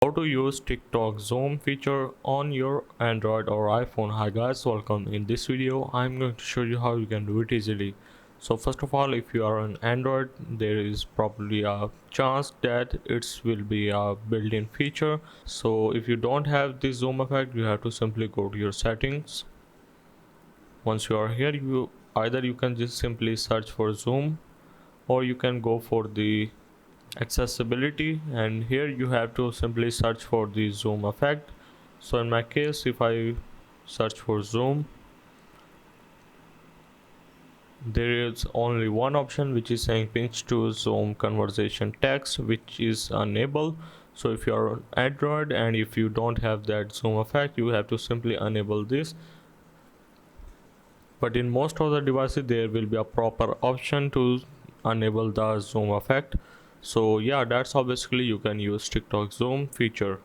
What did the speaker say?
How to use TikTok zoom feature on your Android or iPhone. Hi guys, welcome. In this video I'm going to show you how you can do it easily. So first of all, if you are on Android, there is probably a chance that it will be a built-in feature. So if you don't have this zoom effect, you have to simply go to your settings. Once you are here, you can just simply search for zoom, or you can go for the accessibility, and here you have to simply search for the zoom effect. So in my case, if I search for zoom, there is only one option which is saying pinch to zoom conversation text, which is enabled. So if you are on Android and if you don't have that zoom effect, you have to simply enable this. But in most of the devices there will be a proper option to enable the zoom effect. So yeah, that's how basically you can use TikTok zoom feature.